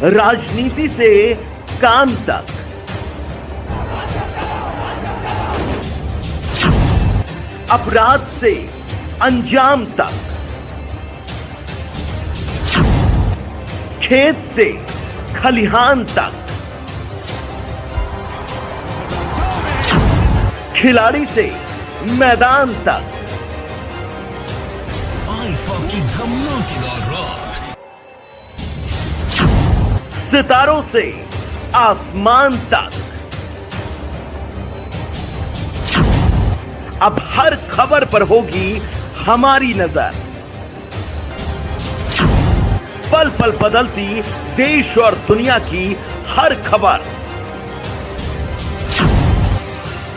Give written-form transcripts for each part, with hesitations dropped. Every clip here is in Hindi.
राजनीति से काम तक, अपराध से अंजाम तक, खेत से खलिहान तक, खिलाड़ी से मैदान तक, की धमाकेदार रात, सितारों से आसमान तक, अब हर खबर पर होगी हमारी नजर। पल पल बदलती देश और दुनिया की हर खबर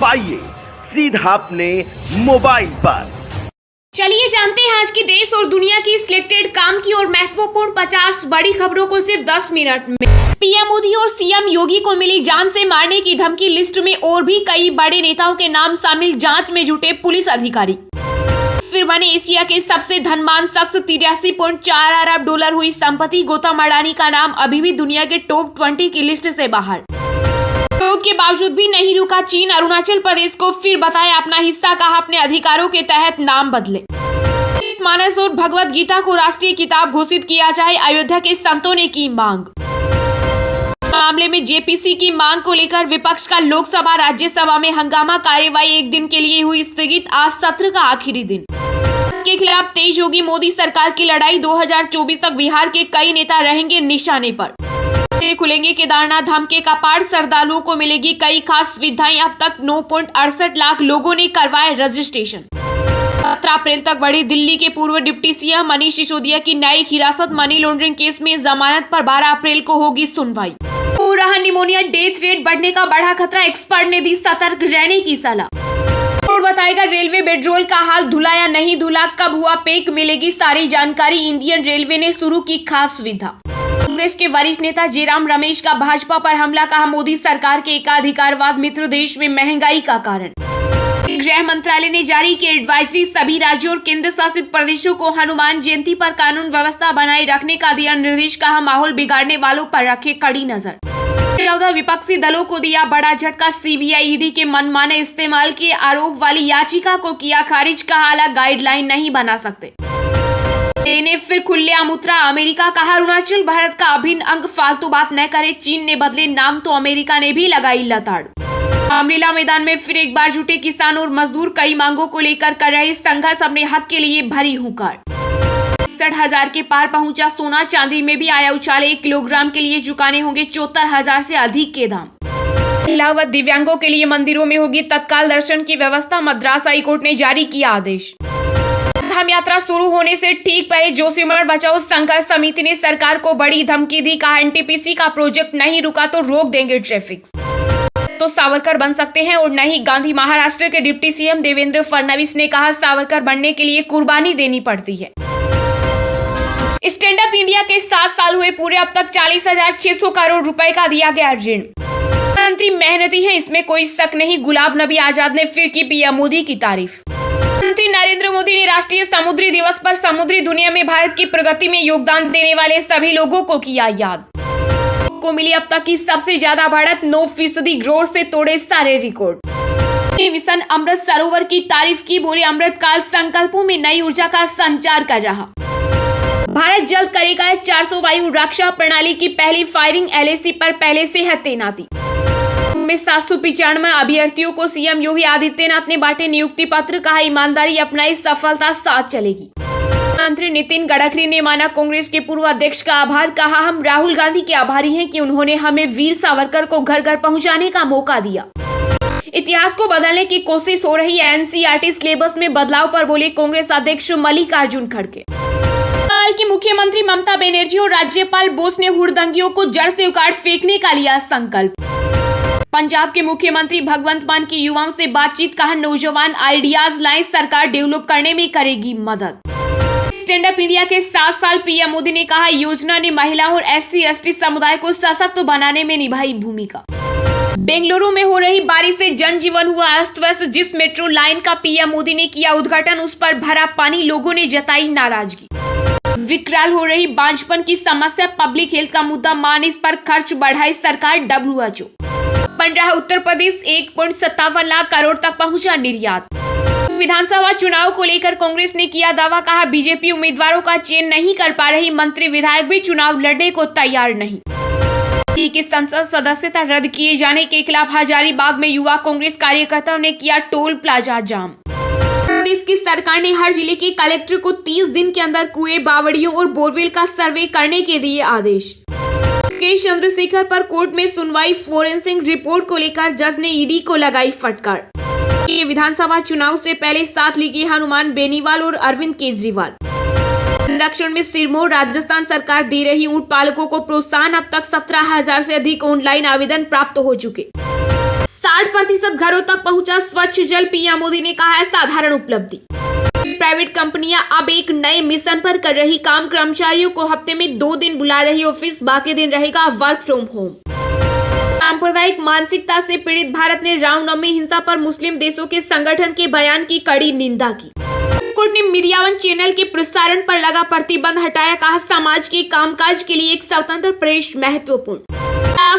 पाइए सीधा अपने मोबाइल पर। चलिए जानते हैं आज की देश और दुनिया की सिलेक्टेड काम की और महत्वपूर्ण 50 बड़ी खबरों को सिर्फ 10 मिनट में। पीएम मोदी और सीएम योगी को मिली जान से मारने की धमकी, लिस्ट में और भी कई बड़े नेताओं के नाम शामिल, जांच में जुटे पुलिस अधिकारी। फिर बने एशिया के सबसे धनवान शख्स, 83.4 अरब डॉलर हुई संपत्ति। गौतम अडानी का नाम अभी भी दुनिया के टॉप 20 की लिस्ट से बाहर। प्रयोग के बावजूद भी नहीं रुका चीन, अरुणाचल प्रदेश को फिर बताया अपना हिस्सा, कहा अपने अधिकारों के तहत नाम बदले। मानस और भगवत गीता को राष्ट्रीय किताब घोषित किया जाए, अयोध्या के संतों ने की मांग। मामले में जेपीसी की मांग को लेकर विपक्ष का लोकसभा राज्यसभा में हंगामा, कार्यवाही एक दिन के लिए हुई स्थगित, आज सत्र का आखिरी दिन। के खिलाफ तेज होगी मोदी सरकार की लड़ाई, 2024 तक बिहार के कई नेता रहेंगे निशाने पर। खुलेंगे केदारनाथ धाम के कपाट, श्रद्धालुओं को मिलेगी कई खास सुविधाएं। अब तक 9.68 लाख लोगों ने करवाए रजिस्ट्रेशन। 17 अप्रैल तक बढ़ी दिल्ली के पूर्व डिप्टी सीएम मनीष सिसोदिया की न्यायिक हिरासत, मनी लॉन्ड्रिंग केस में जमानत पर 12 अप्रैल को होगी सुनवाई। हो रहा निमोनिया, डेथ रेट बढ़ने का बढ़ा खतरा, एक्सपर्ट ने दी सतर्क रहने की सलाह। और बताएगा रेलवे बेड्रोल का हाल, धुला या नहीं धुला, कब हुआ पैक, मिलेगी सारी जानकारी। इंडियन रेलवे ने शुरू की खास सुविधा। कांग्रेस के वरिष्ठ नेता जयराम रमेश का भाजपा पर हमला, कहा मोदी सरकार के एकाधिकारवाद मित्र देश में महंगाई का कारण। गृह मंत्रालय ने जारी की एडवाइजरी, सभी राज्यों और केंद्र शासित प्रदेशों को हनुमान जयंती पर कानून व्यवस्था बनाए रखने का दिया निर्देश, कहा माहौल बिगाड़ने वालों पर रखे कड़ी नजर। विपक्षी दलों को दिया बड़ा झटका, सीबीआई ईडी के मनमाने इस्तेमाल के आरोप वाली याचिका को किया खारिज, कहा अलग गाइडलाइन नहीं बना सकते। ने फिर खुलेआम उतरा अमेरिका, कहा अरुणाचल भारत का अभिन्न अंग, फालतू बात न करे। चीन ने बदले नाम तो अमेरिका ने भी लगाई लताड़। रामलीला मैदान में फिर एक बार जुटे किसान और मजदूर, कई मांगों को लेकर कर रहे संघर्ष, अपने हक के लिए भरी हुंकार। 60,000 के पार पहुंचा सोना, चांदी में भी आया उछाल, 1 किलोग्राम के लिए चुकाने होंगे 74,000 से अधिक के दाम। इलाहाबाद दिव्यांगों के लिए मंदिरों में होगी तत्काल दर्शन की व्यवस्था, मद्रास हाईकोर्ट ने जारी किया आदेश। धाम यात्रा शुरू होने से ठीक पहले जोशीमठ बचाओ संघर्ष समिति ने सरकार को बड़ी धमकी दी, कहा एनटीपीसी का प्रोजेक्ट नहीं रुका तो रोक देंगे ट्रैफिक। तो सावरकर बन सकते हैं और नहीं गांधी। महाराष्ट्र के डिप्टी सीएम देवेंद्र फडणवीस ने कहा सावरकर बनने के लिए कुर्बानी देनी पड़ती है। स्टैंड अप इंडिया के 7 साल हुए पूरे, अब तक 40,600 करोड़ रुपए का दिया गया ऋण। प्रधानमंत्री मेहनती है, इसमें कोई शक नहीं। गुलाम नबी आजाद ने फिर की पीएम मोदी की तारीफ। प्रधानमंत्री नरेंद्र मोदी ने राष्ट्रीय समुद्री दिवस पर समुद्री दुनिया में भारत की प्रगति में योगदान देने वाले सभी लोगों को किया याद। को मिली अब तक की सबसे ज्यादा बढ़त, 9% ग्रोथ से तोड़े सारे रिकॉर्ड। मिशन अमृत सरोवर की तारीफ की, बोले अमृत काल संकल्पों में नई ऊर्जा का संचार कर रहा। भारत जल्द करेगा 400 वायु रक्षा प्रणाली की पहली फायरिंग, एलएसी पर पहले से है तैनाती। में 795 अभ्यर्थियों को सीएम योगी आदित्यनाथ ने बांटे नियुक्ति पत्र, कहा ईमानदारी अपनाई सफलता साथ चलेगी। मंत्री नितिन गडकरी ने माना कांग्रेस के पूर्व अध्यक्ष का आभार, कहा हम राहुल गांधी के आभारी हैं कि उन्होंने हमें वीर सावरकर को घर घर पहुंचाने का मौका दिया। इतिहास को बदलने की कोशिश हो रही है, एनसीईआरटी सिलेबस में बदलाव पर बोले कांग्रेस अध्यक्ष मल्लिकार्जुन खड़गे। बंगाल की मुख्यमंत्री ममता बनर्जी और राज्यपाल बोस ने हुड़दंगियों को जड़ से उखाड़ फेंकने का लिया संकल्प। पंजाब के मुख्यमंत्री भगवंत मान की युवाओं से बातचीत, कहा नौजवान आइडियाज लाएं, सरकार डेवलप करने में करेगी मदद। स्टैंड अप इंडिया के 7 साल, पीएम मोदी ने कहा योजना ने महिलाओं और SC/ST समुदाय को सशक्त बनाने में निभाई भूमिका। बेंगलुरु में हो रही बारिश से जनजीवन हुआ अस्त व्यस्त, जिस मेट्रो लाइन का पीएम मोदी ने किया उद्घाटन, उस पर भरा पानी, लोगों ने जताई नाराजगी। विकराल हो रही बांझपन की समस्या पब्लिक हेल्थ का मुद्दा मान इस पर खर्च बढ़ाई सरकार। WHO बन रहा उत्तर प्रदेश 1.57 लाख करोड़ तक पहुंचा निर्यात। विधानसभा चुनाव को लेकर कांग्रेस ने किया दावा, कहा बीजेपी उम्मीदवारों का चयन नहीं कर पा रही, मंत्री विधायक भी चुनाव लड़ने को तैयार नहीं। की संसद सदस्यता रद्द किए जाने के खिलाफ हजारीबाग में युवा कांग्रेस कार्यकर्ताओं ने किया टोल प्लाजा जाम। प्रदेश की सरकार ने हर जिले के कलेक्टर को 30 दिन के अंदर कुएं, बावड़ियों और बोरवेल का सर्वे करने के दिए आदेश। के चंद्रशेखर पर कोर्ट में सुनवाई, फोरेंसिक रिपोर्ट को लेकर जज ने ईडी को लगाई फटकार। ये विधानसभा चुनाव से पहले साथ लिए हनुमान बेनीवाल और अरविंद केजरीवाल। संरक्षण में सिरमौर, राजस्थान सरकार दे रही ऊंट पालकों को प्रोत्साहन। अब तक 17,000 से अधिक ऑनलाइन आवेदन प्राप्त हो चुके। 60% घरों तक पहुंचा स्वच्छ जल, पीएम मोदी ने कहा है साधारण उपलब्धि। प्राइवेट कंपनियां अब एक नए मिशन पर कर रही काम, कर्मचारियों को हफ्ते में 2 दिन बुला रही ऑफिस, बाकी दिन रहेगा वर्क फ्रॉम होम। सांप्रदायिक मानसिकता से पीड़ित भारत ने रामनवमी हिंसा पर मुस्लिम देशों के संगठन के बयान की कड़ी निंदा की। कोर्ट ने मीडिया वन चैनल के प्रसारण पर लगा प्रतिबंध हटाया, कहा समाज के कामकाज के लिए एक स्वतंत्र प्रेस महत्वपूर्ण।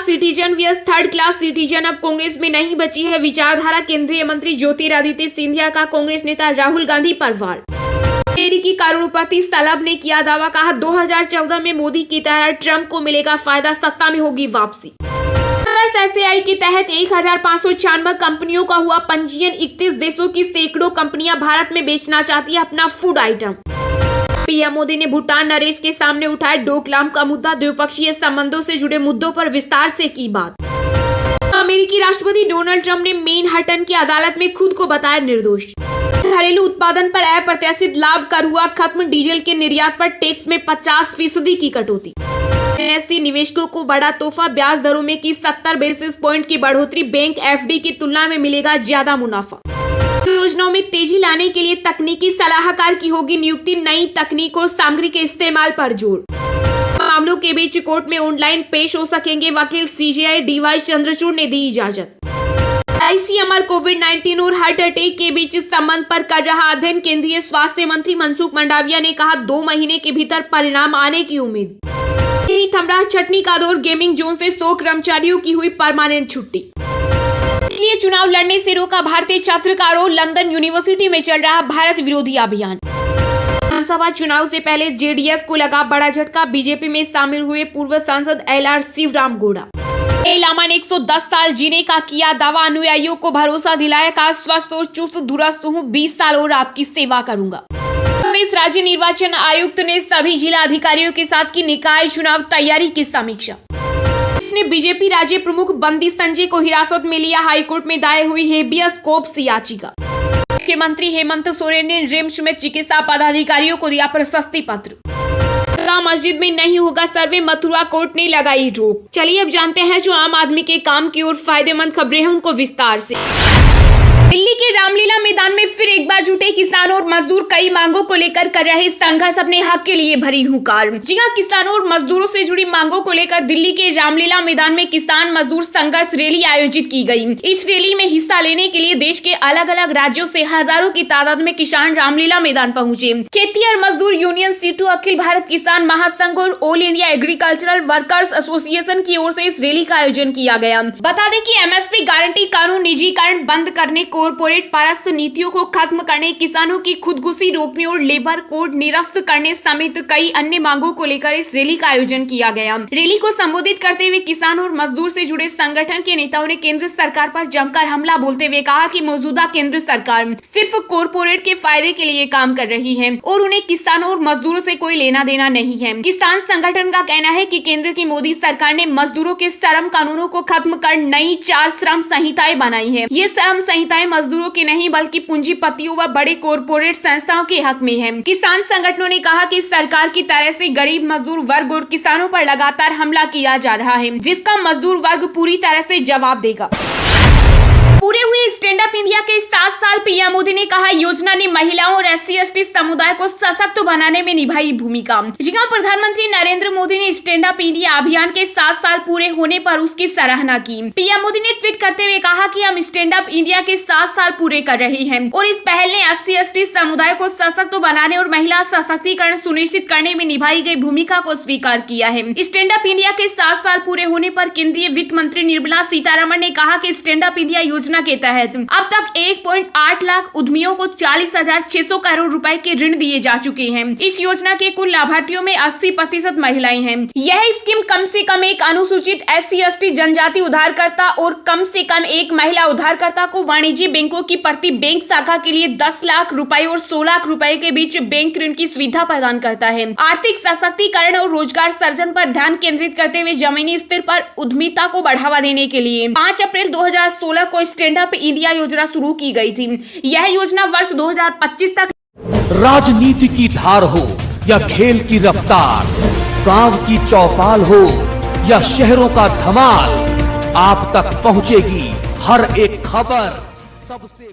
सिटीजन व्यस थर्ड क्लास सिटीजन अब कांग्रेस में नहीं बची है विचारधारा, केंद्रीय मंत्री ज्योतिरादित्य सिंधिया का कांग्रेस नेता राहुल गांधी पर वार। डेयरी की करोड़पति सलब ने किया दावा, कहा 2014 में मोदी की तरह ट्रंप को मिलेगा फायदा, सत्ता में होगी वापसी। SSAI के तहत 1596 कंपनियों का हुआ पंजीयन। 31 देशों की सैकड़ों कंपनियां भारत में बेचना चाहती है अपना फूड आइटम। पीएम मोदी ने भूटान नरेश के सामने उठाया डोकलाम का मुद्दा, द्विपक्षीय संबंधों से जुड़े मुद्दों पर विस्तार से की बात। अमेरिकी राष्ट्रपति डोनाल्ड ट्रंप ने मैनहट्टन की अदालत में खुद को बताया निर्दोष। घरेलू उत्पादन पर अप्रत्याशित लाभ कर हुआ खत्म, डीजल के निर्यात पर टैक्स में 50% की कटौती। NSE निवेशकों को बड़ा तोहफा, ब्याज दरों में की 70 बेसिस पॉइंट की बढ़ोतरी, बैंक FD की तुलना में मिलेगा ज्यादा मुनाफा। योजनाओं में तेजी लाने के लिए तकनीकी सलाहकार की होगी नियुक्ति, नई तकनीक और सामग्री के इस्तेमाल पर जोर। मामलों के बीच कोर्ट में ऑनलाइन पेश हो सकेंगे वकील, CJI DY चंद्रचूड़ ने दी इजाजत। ICMR कोविड-19 और हार्ट अटैक के बीच संबंध पर कर रहा अध्ययन, केंद्रीय स्वास्थ्य मंत्री मनसुख मंडाविया ने कहा 2 महीने के भीतर परिणाम आने की उम्मीद। थम रहा छटनी का दौर, गेमिंग जोन से 100 कर्मचारियों की हुई परमानेंट छुट्टी। इसलिए चुनाव लड़ने से रोका भारतीय छात्रकारों, लंदन यूनिवर्सिटी में चल रहा भारत विरोधी अभियान। विधानसभा चुनाव से पहले JDS को लगा बड़ा झटका, बीजेपी में शामिल हुए पूर्व सांसद LR शिवराम गौड़ा। लामा ने 110 साल जीने का किया दावा, अनुयायियों को भरोसा दिलाया, कहा स्वस्थ और चुस्त दुरुस्त हूँ, 20 साल और आपकी सेवा करूंगा। इस राज्य निर्वाचन आयुक्त ने सभी जिला अधिकारियों के साथ की निकाय चुनाव तैयारी की समीक्षा। इसने बीजेपी राज्य प्रमुख बंदी संजय को हिरासत में लिया, हाईकोर्ट में दायर हुई हेबियस कॉर्पस याचिका। मुख्यमंत्री हेमंत सोरेन ने रिम्स में चिकित्सा पदाधिकारियों को दिया प्रशस्ति पत्र। मस्जिद में नहीं होगा सर्वे, मथुरा कोर्ट ने लगाई रोक। चलिए अब जानते हैं जो आम आदमी के काम की और फायदेमंद खबरें हैं उनको विस्तार से। दिल्ली के रामलीला मैदान में फिर एक बार जुटे किसान और मजदूर कई मांगों को लेकर कर रहे संघर्ष, अपने हक के लिए भरी हुंकार। जी हां, किसानों और मजदूरों से जुड़ी मांगों को लेकर दिल्ली के रामलीला मैदान में किसान मजदूर संघर्ष रैली आयोजित की गई। इस रैली में हिस्सा लेने के लिए देश के अलग अलग राज्यों से हजारों की तादाद में किसान रामलीला मैदान पहुंचे। खेती और मजदूर यूनियन सीटू, अखिल भारत किसान महासंघ और all India agricultural workers association की ओर से इस रैली का आयोजन किया गया। बता दें कि MSP गारंटी कानून निजीकरण बंद करने, कॉर्पोरेट परस्त नीतियों को खत्म करने, किसानों की खुदकुशी रोकने और लेबर कोड निरस्त करने समेत कई अन्य मांगों को लेकर इस रैली का आयोजन किया गया। रैली को संबोधित करते हुए किसान और मजदूर से जुड़े संगठन के नेताओं ने केंद्र सरकार पर जमकर हमला बोलते हुए कहा कि मौजूदा केंद्र सरकार सिर्फ कॉर्पोरेट के फायदे के लिए काम कर रही है और उन्हें किसानों और मजदूरों से कोई लेना देना नहीं है। किसान संगठन का कहना है कि केंद्र की मोदी सरकार ने मजदूरों के श्रम कानूनों को खत्म कर नई 4 श्रम संहिताएं बनाई है। ये श्रम संहिताएं मजदूरों के नहीं बल्कि पूंजीपतियों व बड़े कॉर्पोरेट संस्थाओं के हक में है। किसान संगठनों ने कहा कि सरकार की तरह से गरीब मजदूर वर्ग और किसानों पर लगातार हमला किया जा रहा है, जिसका मजदूर वर्ग पूरी तरह से जवाब देगा। पूरे हुए स्टैंड अप इंडिया के 7 साल पीएम मोदी ने कहा, योजना ने महिलाओं और SC/ST समुदाय को सशक्त बनाने में निभाई भूमिका। जी हां, प्रधानमंत्री नरेंद्र मोदी ने स्टैंड अप इंडिया अभियान के 7 साल पूरे होने पर उसकी सराहना की। पीएम मोदी ने ट्वीट करते हुए कहा कि हम स्टैंड अप इंडिया के 7 साल पूरे कर रहे हैं और इस पहल ने SC/ST समुदाय को सशक्त बनाने और महिला सशक्तिकरण सुनिश्चित करने में निभाई गई भूमिका को स्वीकार किया है। स्टैंड अप इंडिया के 7 साल पूरे होने पर केंद्रीय वित्त मंत्री निर्मला सीतारमण ने कहा कि स्टैंड अप इंडिया योजना के तहत अब तक 1.8 लाख उद्यमियों को 40,600 करोड़ रुपए के ऋण दिए जा चुके हैं। इस योजना के कुल लाभार्थियों में 80% महिलाएं हैं। यह स्कीम कम से कम एक अनुसूचित SC/ST जनजाति उधारकर्ता और कम से कम एक महिला उधारकर्ता को वाणिज्य बैंकों की प्रति बैंक शाखा के लिए 10 लाख रुपए और 100 लाख रुपए के बीच बैंक ऋण की सुविधा प्रदान करता है। आर्थिक सशक्तिकरण और रोजगार सर्जन पर ध्यान केंद्रित करते हुए जमीनी स्तर पर उद्यमिता को बढ़ावा देने के लिए 5 अप्रैल 2016 को स्टैंड अप इंडिया योजना शुरू की गई थी। यह योजना वर्ष 2025 तक राजनीति की धार हो या खेल की रफ्तार, गांव की चौपाल हो या शहरों का धमाल, आप तक पहुंचेगी हर एक खबर सबसे